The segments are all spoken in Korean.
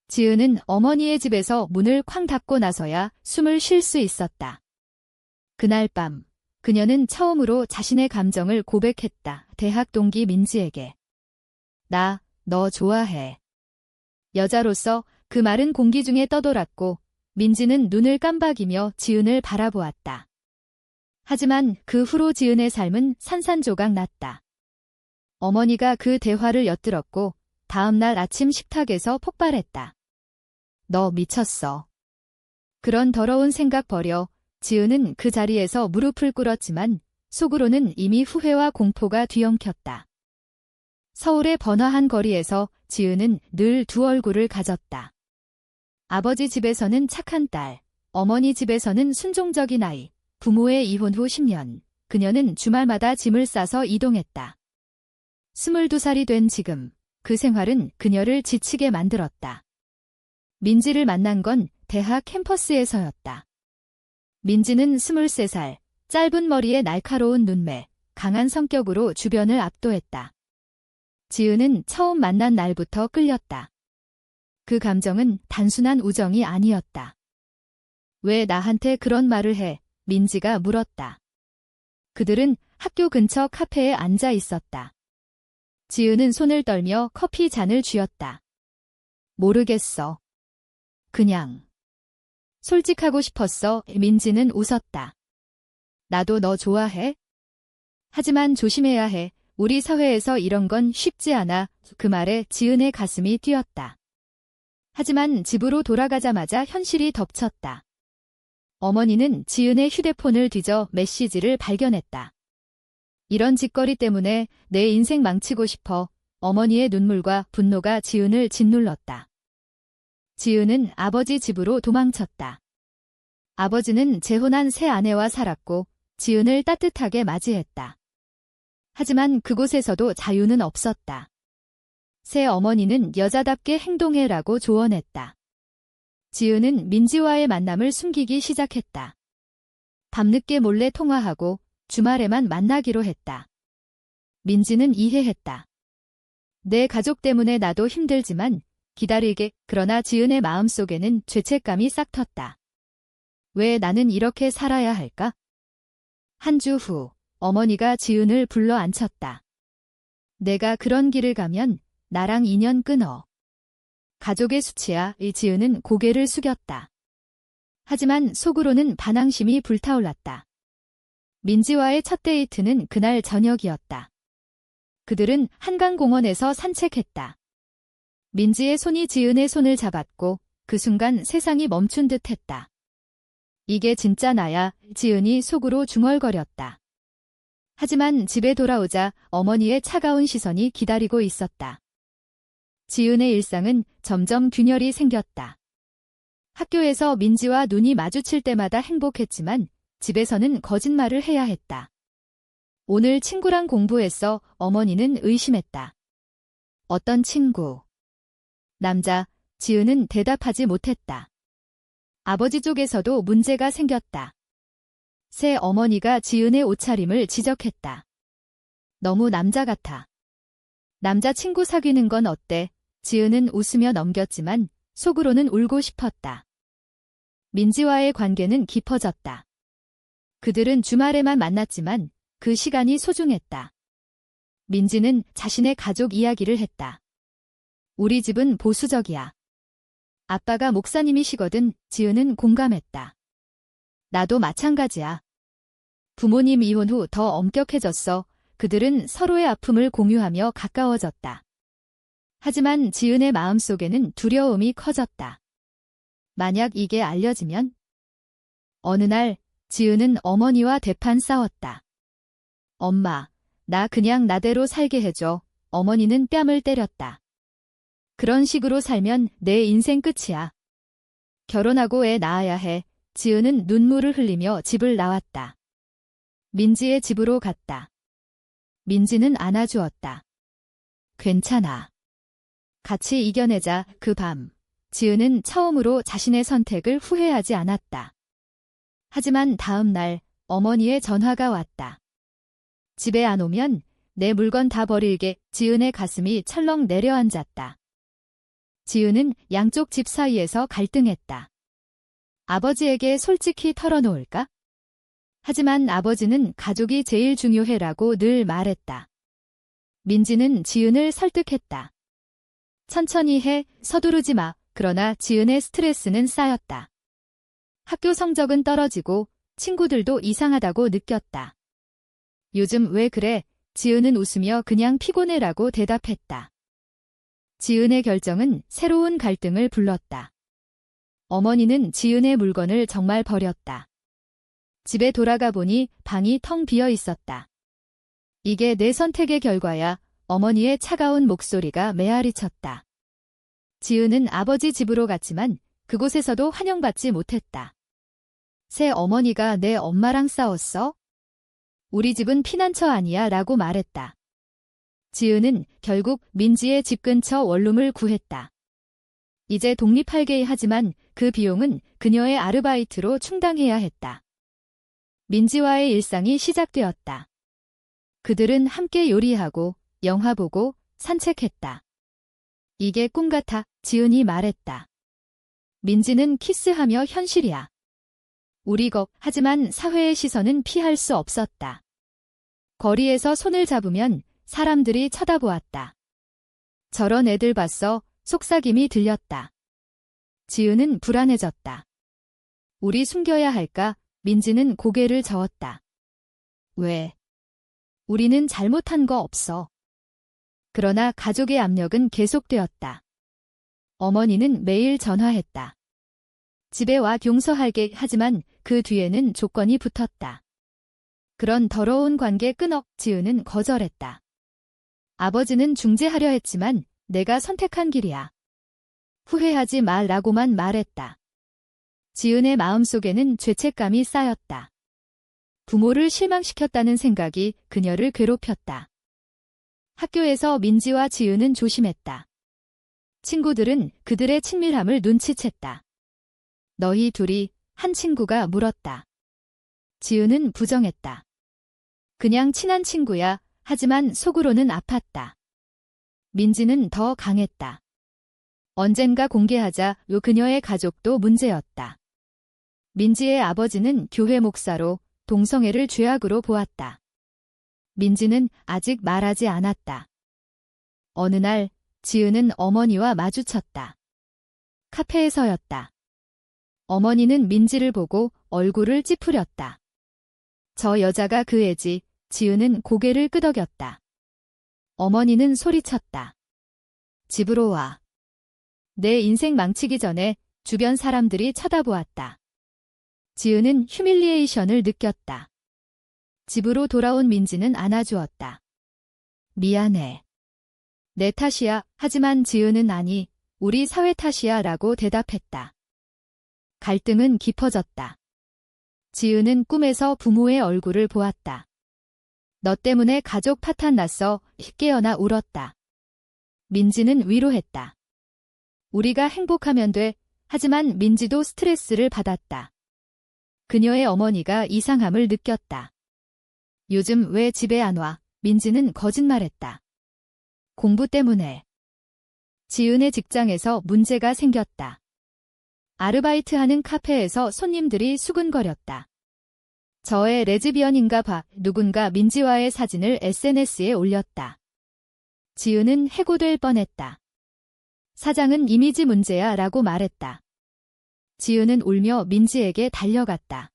지은은 어머니의 집에서 문을 쾅 닫고 나서야 숨을 쉴 수 있었다. 그날 밤, 그녀는 처음으로 자신의 감정을 고백했다. 대학 동기 민지에게. 너 좋아해. 여자로서 그 말은 공기 중에 떠돌았고 민지는 눈을 깜박이며 지은을 바라보았다. 하지만 그 후로 지은의 삶은 산산조각 났다. 어머니가 그 대화를 엿들었고 다음 날 아침 식탁에서 폭발했다. 너 미쳤어. 그런 더러운 생각 버려. 지은은 그 자리에서 무릎을 꿇었지만 속으로는 이미 후회와 공포가 뒤엉켰다. 서울의 번화한 거리에서 지은은 늘 두 얼굴을 가졌다. 아버지 집에서는 착한 딸, 어머니 집에서는 순종적인 아이. 부모의 이혼 후 10년, 그녀는 주말마다 짐을 싸서 이동했다. 22살이 된 지금, 그 생활은 그녀를 지치게 만들었다. 민지를 만난 건 대학 캠퍼스에서였다. 민지는 23살, 짧은 머리에 날카로운 눈매, 강한 성격으로 주변을 압도했다. 지은은 처음 만난 날부터 끌렸다. 그 감정은 단순한 우정이 아니었다. 왜 나한테 그런 말을 해? 민지가 물었다. 그들은 학교 근처 카페에 앉아 있었다. 지은은 손을 떨며 커피 잔을 쥐었다. 모르겠어. 그냥. 솔직하고 싶었어. 민지는 웃었다. 나도 너 좋아해? 하지만 조심해야 해. 우리 사회에서 이런 건 쉽지 않아. 그 말에 지은의 가슴이 뛰었다. 하지만 집으로 돌아가자마자 현실이 덮쳤다. 어머니는 지은의 휴대폰을 뒤져 메시지를 발견했다. 이런 짓거리 때문에 내 인생 망치고 싶어. 어머니의 눈물과 분노가 지은을 짓눌렀다. 지은은 아버지 집으로 도망쳤다. 아버지는 재혼한 새 아내와 살았고 지은을 따뜻하게 맞이했다. 하지만 그곳에서도 자유는 없었다. 새 어머니는 여자답게 행동해라고 조언했다. 지은은 민지와의 만남을 숨기기 시작했다. 밤늦게 몰래 통화하고 주말에만 만나기로 했다. 민지는 이해했다. 내 가족 때문에 나도 힘들지만 기다리게. 그러나 지은의 마음속에는 죄책감이 싹 텄다. 왜 나는 이렇게 살아야 할까? 한 주 후 어머니가 지은을 불러 앉혔다. 내가 그런 길을 가면 나랑 인연 끊어. 가족의 수치야. 지은은 고개를 숙였다. 하지만 속으로는 반항심이 불타올랐다. 민지와의 첫 데이트는 그날 저녁이었다. 그들은 한강공원에서 산책했다. 민지의 손이 지은의 손을 잡았고 그 순간 세상이 멈춘 듯 했다. 이게 진짜 나야. 지은이 속으로 중얼거렸다. 하지만 집에 돌아오자 어머니의 차가운 시선이 기다리고 있었다. 지은의 일상은 점점 균열이 생겼다. 학교에서 민지와 눈이 마주칠 때마다 행복했지만 집에서는 거짓말을 해야 했다. 오늘 친구랑 공부했어. 어머니는 의심했다. 어떤 친구? 남자. 지은은 대답하지 못했다. 아버지 쪽에서도 문제가 생겼다. 새 어머니가 지은의 옷차림을 지적했다. 너무 남자 같아. 남자친구 사귀는 건 어때? 지은은 웃으며 넘겼지만 속으로는 울고 싶었다. 민지와의 관계는 깊어졌다. 그들은 주말에만 만났지만 그 시간이 소중했다. 민지는 자신의 가족 이야기를 했다. 우리 집은 보수적이야. 아빠가 목사님이시거든. 지은은 공감했다. 나도 마찬가지야. 부모님 이혼 후 더 엄격해졌어. 그들은 서로의 아픔을 공유하며 가까워졌다. 하지만 지은의 마음속에는 두려움이 커졌다. 만약 이게 알려지면? 어느 날 지은은 어머니와 대판 싸웠다. 엄마, 나 그냥 나대로 살게 해줘. 어머니는 뺨을 때렸다. 그런 식으로 살면 내 인생 끝이야. 결혼하고 애 낳아야 해. 지은은 눈물을 흘리며 집을 나왔다. 민지의 집으로 갔다. 민지는 안아주었다. 괜찮아. 같이 이겨내자. 그 밤, 지은은 처음으로 자신의 선택을 후회하지 않았다. 하지만 다음 날 어머니의 전화가 왔다. 집에 안 오면 내 물건 다 버릴게. 지은의 가슴이 철렁 내려앉았다. 지은은 양쪽 집 사이에서 갈등했다. 아버지에게 솔직히 털어놓을까? 하지만 아버지는 가족이 제일 중요해라고 늘 말했다. 민지는 지은을 설득했다. 천천히 해, 서두르지 마. 그러나 지은의 스트레스는 쌓였다. 학교 성적은 떨어지고 친구들도 이상하다고 느꼈다. 요즘 왜 그래? 지은은 웃으며 그냥 피곤해라고 대답했다. 지은의 결정은 새로운 갈등을 불렀다. 어머니는 지은의 물건을 정말 버렸다. 집에 돌아가 보니 방이 텅 비어 있었다. 이게 내 선택의 결과야. 어머니의 차가운 목소리가 메아리쳤다. 지은은 아버지 집으로 갔지만 그곳에서도 환영받지 못했다. 새 어머니가 내 엄마랑 싸웠어? 우리 집은 피난처 아니야 라고 말했다. 지은은 결국 민지의 집 근처 원룸을 구했다. 이제 독립할게 하지만 그 비용은 그녀의 아르바이트로 충당해야 했다. 민지와의 일상이 시작되었다. 그들은 함께 요리하고 영화 보고 산책했다. 이게 꿈 같아, 지은이 말했다. 민지는 키스하며 현실이야. 우리 하지만 사회의 시선은 피할 수 없었다. 거리에서 손을 잡으면 사람들이 쳐다보았다. 저런 애들 봤어? 속삭임이 들렸다. 지은은 불안해졌다. 우리 숨겨야 할까? 민지는 고개를 저었다. 왜? 우리는 잘못한 거 없어. 그러나 가족의 압력은 계속되었다. 어머니는 매일 전화했다. 집에 와 용서할게 하지만 그 뒤에는 조건이 붙었다. 그런 더러운 관계 끊어. 지은은 거절했다. 아버지는 중재하려 했지만 내가 선택한 길이야. 후회하지 말라고만 말했다. 지은의 마음속에는 죄책감이 쌓였다. 부모를 실망시켰다는 생각이 그녀를 괴롭혔다. 학교에서 민지와 지은은 조심했다. 친구들은 그들의 친밀함을 눈치챘다. 너희 둘이? 한 친구가 물었다. 지은은 부정했다. 그냥 친한 친구야. 하지만 속으로는 아팠다. 민지는 더 강했다. 언젠가 공개하자. 그녀의 가족도 문제였다. 민지의 아버지는 교회 목사로 동성애를 죄악으로 보았다. 민지는 아직 말하지 않았다. 어느 날 지은은 어머니와 마주쳤다. 카페에서였다. 어머니는 민지를 보고 얼굴을 찌푸렸다. 저 여자가 그 애지. 지은은 고개를 끄덕였다. 어머니는 소리쳤다. 집으로 와. 내 인생 망치기 전에 주변 사람들이 쳐다보았다. 지은은 휴밀리에이션을 느꼈다. 집으로 돌아온 민지는 안아주었다. 미안해. 내 탓이야. 하지만 지은은 아니, 우리 사회 탓이야 라고 대답했다. 갈등은 깊어졌다. 지은은 꿈에서 부모의 얼굴을 보았다. 너 때문에 가족 파탄 났어. 깨어나 울었다. 민지는 위로했다. 우리가 행복하면 돼. 하지만 민지도 스트레스를 받았다. 그녀의 어머니가 이상함을 느꼈다. 요즘 왜 집에 안 와? 민지는 거짓말했다. 공부 때문에. 지은의 직장에서 문제가 생겼다. 아르바이트하는 카페에서 손님들이 수근거렸다. 저의 레즈비언인가 봐. 누군가 민지와의 사진을 SNS에 올렸다. 지은은 해고될 뻔했다. 사장은 이미지 문제야 라고 말했다. 지은은 울며 민지에게 달려갔다.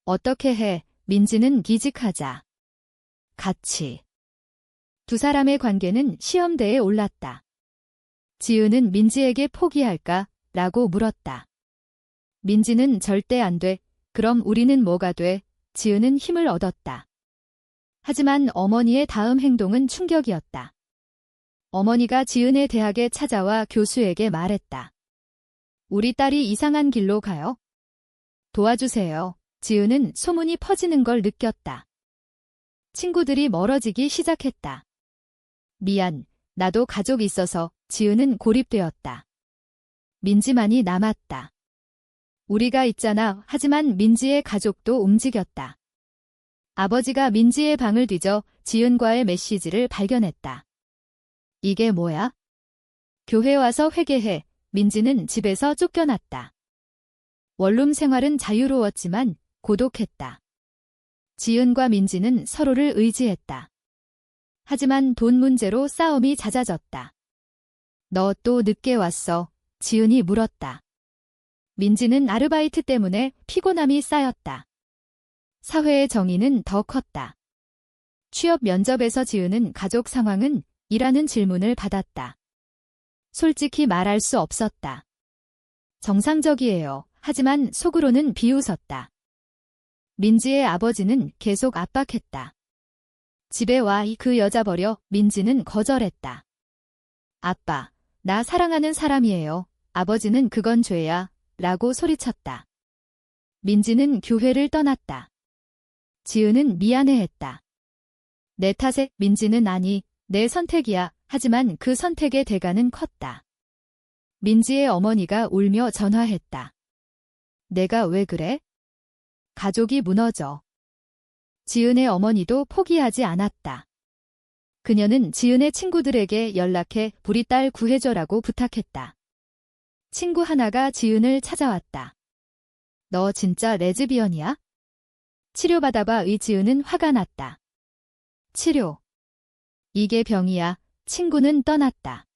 어떻게 해? 민지는 이직하자. 같이. 두 사람의 관계는 시험대에 올랐다. 지은은 민지에게 포기할까? 라고 물었다. 민지는 절대 안 돼. 그럼 우리는 뭐가 돼? 지은은 힘을 얻었다. 하지만 어머니의 다음 행동은 충격이었다. 어머니가 지은의 대학에 찾아와 교수에게 말했다. 우리 딸이 이상한 길로 가요. 도와주세요. 지은은 소문이 퍼지는 걸 느꼈다. 친구들이 멀어지기 시작했다. 미안, 나도 가족 있어서. 지은은 고립되었다. 민지만이 남았다. 우리가 있잖아. 하지만 민지의 가족도 움직였다. 아버지가 민지의 방을 뒤져 지은과의 메시지를 발견했다. 이게 뭐야? 교회 와서 회개해. 민지는 집에서 쫓겨났다. 원룸 생활은 자유로웠지만 고독했다. 지은과 민지는 서로를 의지했다. 하지만 돈 문제로 싸움이 잦아졌다. 너 또 늦게 왔어. 지은이 물었다. 민지는 아르바이트 때문에 피곤함이 쌓였다. 사회의 정의는 더 컸다. 취업 면접에서 지은은 가족 상황은? 이라는 질문을 받았다. 솔직히 말할 수 없었다. 정상적이에요. 하지만 속으로는 비웃었다. 민지의 아버지는 계속 압박했다. 집에 와 그 여자 버려. 민지는 거절했다. 아빠, 나 사랑하는 사람이에요. 아버지는 그건 죄야. 라고 소리쳤다. 민지는 교회를 떠났다. 지은은 미안해했다. 내 탓에. 민지는 아니, 내 선택이야. 하지만 그 선택의 대가는 컸다. 민지의 어머니가 울며 전화했다. 내가 왜 그래? 가족이 무너져. 지은의 어머니도 포기하지 않았다. 그녀는 지은의 친구들에게 연락해 우리 딸 구해줘라고 부탁했다. 친구 하나가 지은을 찾아왔다. 너 진짜 레즈비언이야? 치료받아봐. 지은은 화가 났다. 치료. 이게 병이야. 친구는 떠났다.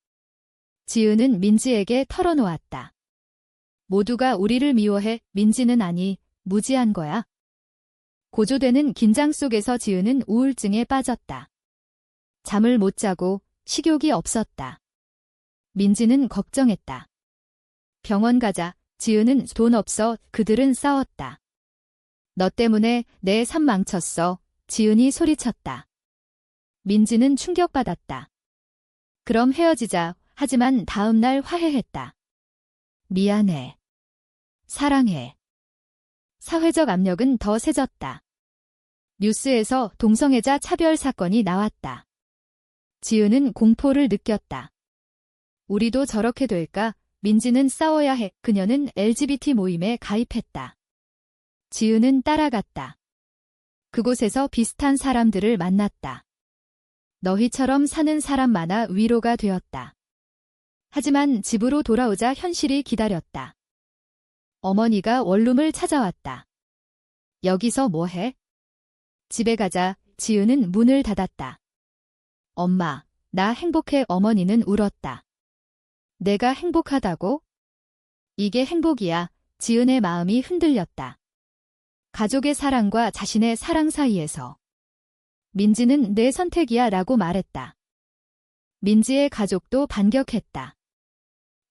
지은은 민지에게 털어놓았다. 모두가 우리를 미워해. 민지는 아니, 무지한 거야. 고조되는 긴장 속에서 지은은 우울증에 빠졌다. 잠을 못 자고 식욕이 없었다. 민지는 걱정했다. 병원 가자. 지은은 돈 없어. 그들은 싸웠다. 너 때문에 내 삶 망쳤어. 지은이 소리쳤다. 민지는 충격받았다. 그럼 헤어지자. 하지만 다음 날 화해했다. 미안해. 사랑해. 사회적 압력은 더 세졌다. 뉴스에서 동성애자 차별 사건이 나왔다. 지은은 공포를 느꼈다. 우리도 저렇게 될까? 민지는 싸워야 해. 그녀는 LGBT 모임에 가입했다. 지은은 따라갔다. 그곳에서 비슷한 사람들을 만났다. 너희처럼 사는 사람 많아 위로가 되었다. 하지만 집으로 돌아오자 현실이 기다렸다. 어머니가 원룸을 찾아왔다. 여기서 뭐 해? 집에 가자. 지은은 문을 닫았다. 엄마, 나 행복해. 어머니는 울었다. 내가 행복하다고? 이게 행복이야. 지은의 마음이 흔들렸다. 가족의 사랑과 자신의 사랑 사이에서. 민지는 내 선택이야 라고 말했다. 민지의 가족도 반격했다.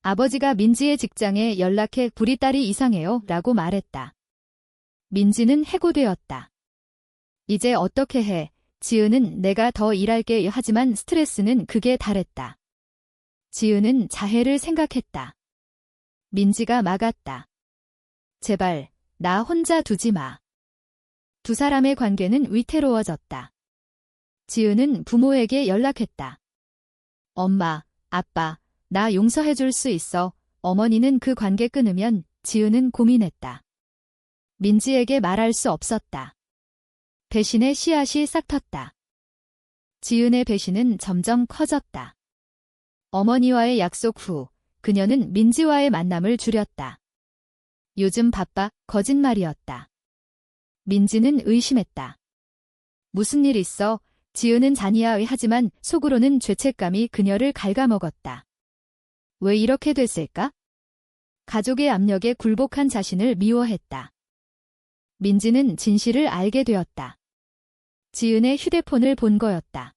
아버지가 민지의 직장에 연락해 우리 딸이 이상해요 라고 말했다. 민지는 해고되었다. 이제 어떻게 해? 지은은 내가 더 일할게. 하지만 스트레스는 극에 달했다. 지은은 자해를 생각했다. 민지가 막았다. 제발, 나 혼자 두지 마. 두 사람의 관계는 위태로워졌다. 지은은 부모에게 연락했다. 엄마, 아빠, 나 용서해줄 수 있어. 어머니는 그 관계 끊으면. 지은은 고민했다. 민지에게 말할 수 없었다. 배신의 씨앗이 싹텄다. 지은의 배신은 점점 커졌다. 어머니와의 약속 후 그녀는 민지와의 만남을 줄였다. 요즘 바빠. 거짓말이었다. 민지는 의심했다. 무슨 일 있어? 지은은 잔이야. 하지만 속으로는 죄책감이 그녀를 갉아먹었다. 왜 이렇게 됐을까? 가족의 압력에 굴복한 자신을 미워했다. 민지는 진실을 알게 되었다. 지은의 휴대폰을 본 거였다.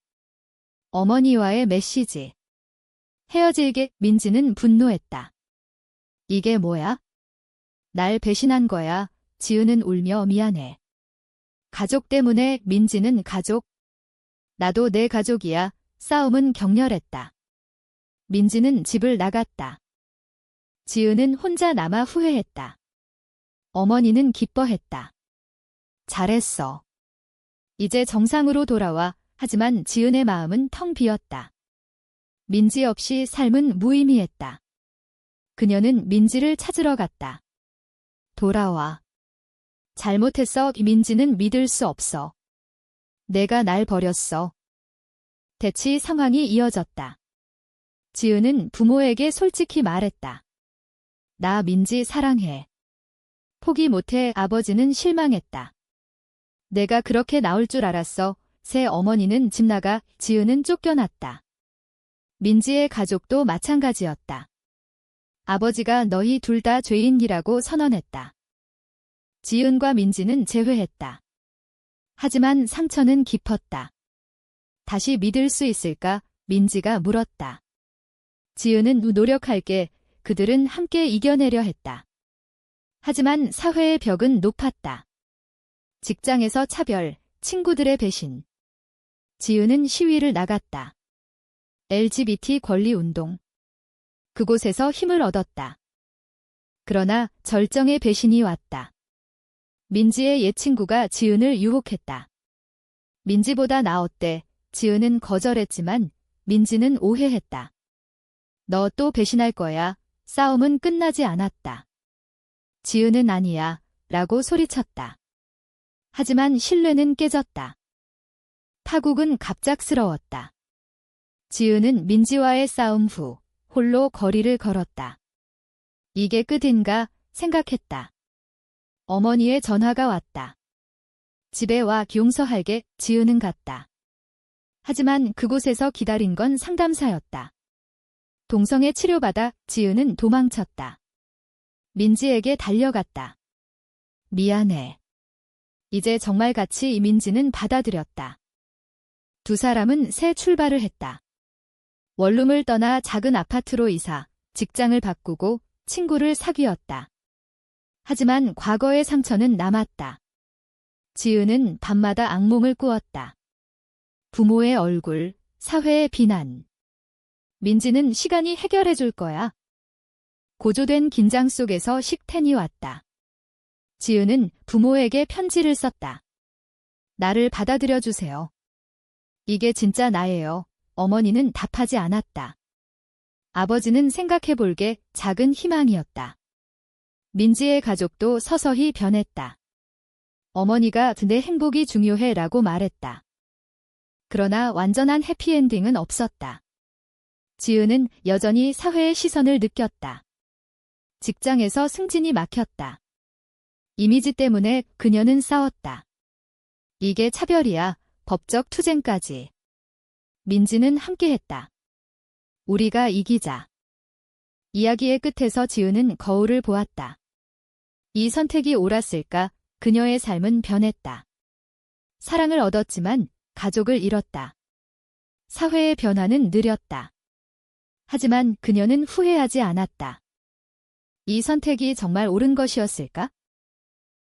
어머니와의 메시지. 헤어질게. 민지는 분노했다. 이게 뭐야? 날 배신한 거야. 지은은 울며 미안해. 가족 때문에. 민지는 가족? 나도 내 가족이야. 싸움은 격렬했다. 민지는 집을 나갔다. 지은은 혼자 남아 후회했다. 어머니는 기뻐했다. 잘했어. 이제 정상으로 돌아와. 하지만 지은의 마음은 텅 비었다. 민지 없이 삶은 무의미했다. 그녀는 민지를 찾으러 갔다. 돌아와. 잘못했어. 민지는 믿을 수 없어. 내가 날 버렸어. 대치 상황이 이어졌다. 지은은 부모에게 솔직히 말했다. 나 민지 사랑해. 포기 못해. 아버지는 실망했다. 내가 그렇게 나올 줄 알았어. 새 어머니는 집 나가, 지은은 쫓겨났다. 민지의 가족도 마찬가지였다. 아버지가 너희 둘 다 죄인이라고 선언했다. 지은과 민지는 재회했다. 하지만 상처는 깊었다. 다시 믿을 수 있을까? 민지가 물었다. 지은은 노력할게. 그들은 함께 이겨내려 했다. 하지만 사회의 벽은 높았다. 직장에서 차별, 친구들의 배신. 지은은 시위를 나갔다. LGBT 권리 운동. 그곳에서 힘을 얻었다. 그러나 절정의 배신이 왔다. 민지의 옛 친구가 지은을 유혹했다. 민지보다 나았대. 지은은 거절했지만 민지는 오해했다. 너 또 배신할 거야. 싸움은 끝나지 않았다. 지은은 아니야. 라고 소리쳤다. 하지만 신뢰는 깨졌다. 파국은 갑작스러웠다. 지은은 민지와의 싸움 후 홀로 거리를 걸었다. 이게 끝인가 생각했다. 어머니의 전화가 왔다. 집에 와 용서할게. 지은은 갔다. 하지만 그곳에서 기다린 건 상담사였다. 동성애 치료받아 지은은 도망쳤다. 민지에게 달려갔다. 미안해. 이제 정말 같이 민지는 받아들였다. 두 사람은 새 출발을 했다. 원룸을 떠나 작은 아파트로 이사, 직장을 바꾸고 친구를 사귀었다. 하지만 과거의 상처는 남았다. 지은은 밤마다 악몽을 꾸었다. 부모의 얼굴, 사회의 비난. 민지는 시간이 해결해 줄 거야. 고조된 긴장 속에서 식텐이 왔다. 지은은 부모에게 편지를 썼다. 나를 받아들여 주세요. 이게 진짜 나예요. 어머니는 답하지 않았다. 아버지는 생각해 볼게. 작은 희망이었다. 민지의 가족도 서서히 변했다. 어머니가 내 행복이 중요해 라고 말했다. 그러나 완전한 해피엔딩은 없었다. 지은은 여전히 사회의 시선을 느꼈다. 직장에서 승진이 막혔다. 이미지 때문에 그녀는 싸웠다. 이게 차별이야. 법적 투쟁까지. 민지는 함께했다. 우리가 이기자. 이야기의 끝에서 지은은 거울을 보았다. 이 선택이 옳았을까? 그녀의 삶은 변했다. 사랑을 얻었지만 가족을 잃었다. 사회의 변화는 느렸다. 하지만 그녀는 후회하지 않았다. 이 선택이 정말 옳은 것이었을까?